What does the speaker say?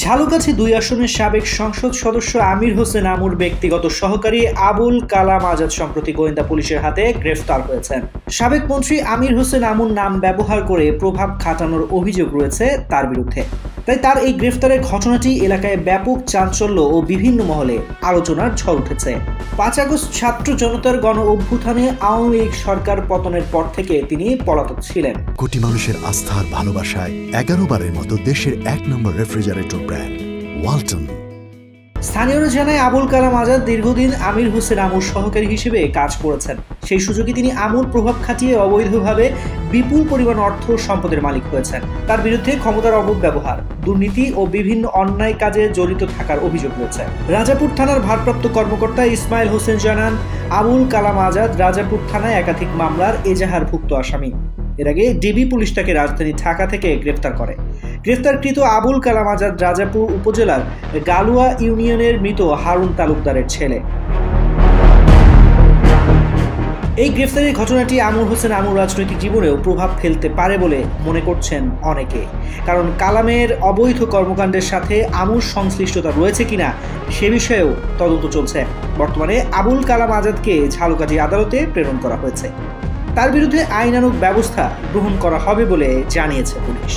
ঝালকাঠি ২ আসনের সাবেক সংসদ সদস্য আমির হোসেন আমুর ব্যক্তিগত সহকারী আবুল কালাম আজাদ সম্প্রতি গোয়েন্দা পুলিশের হাতে গ্রেফতার হয়েছেন। সাবেক মন্ত্রী আমির হোসেন আমুর নাম ব্যবহার করে প্রভাব খাটানোর অভিযোগ রয়েছে তার বিরুদ্ধে। তাই তার এই গ্রেফতারের ঘটনাটি এলাকায় ব্যাপক চাঞ্চল্য ও বিভিন্ন মহলে আলোচনার ঝড় উঠেছে। ৫ আগস্ট ছাত্র জনতার গণ অভ্যুত্থানে আওয়ামী লীগ সরকার পতনের পর থেকে তিনি পলাতক ছিলেন। কোটি মানুষের আস্থার ভালোবাসায় ১১ বারের মতো দেশের ১ নম্বর রেফ্রিজারেটর ব্র্যান্ড ওয়ালটন। স্থানীয়রা জানায় আবুল কালাম আজাদ দীর্ঘদিন আমির হোসেন আমুর সহকারী হিসেবে কাজ করেছেন। সেই সুযোগে তিনি আমুর প্রভাব খাটিয়ে অবৈধভাবে বিপুল পরিমাণ অর্থ সম্পদের মালিক হয়েছেন। তার বিরুদ্ধে ক্ষমতার অপব্যবহার, দুর্নীতি ও বিভিন্ন অন্যায় কাজে জড়িত থাকার অভিযোগ রয়েছে। রাজাপুর থানার ভারপ্রাপ্ত কর্মকর্তা ইসমাইল হোসেন জানান, আবুল কালাম আজাদ রাজাপুর থানায় একাধিক মামলার এজাহারভুক্ত আসামি। এর আগে ডিবি পুলিশ তাকে রাজধানী ঢাকা থেকে গ্রেফতার করে। গ্রেফতারকৃত আবুল কালাম আজাদ রাজাপুর উপজেলার গালুয়া ইউনিয়নের মৃত হারুন তালুকদারের ছেলে। এই গ্রেফতারের ঘটনাটি আমির হোসেন আমুর রাজনৈতিক জীবনেও প্রভাব ফেলতে পারে বলে মনে করছেন অনেকে। কারণ কালামের অবৈধ কর্মকাণ্ডের সাথে আমুর সংশ্লিষ্টতা রয়েছে কিনা সে বিষয়েও তদন্ত চলছে। বর্তমানে আবুল কালাম আজাদকে ঝালকাঠি আদালতে প্রেরণ করা হয়েছে। তার বিরুদ্ধে আইনানুগ ব্যবস্থা গ্রহণ করা হবে বলে জানিয়েছে পুলিশ।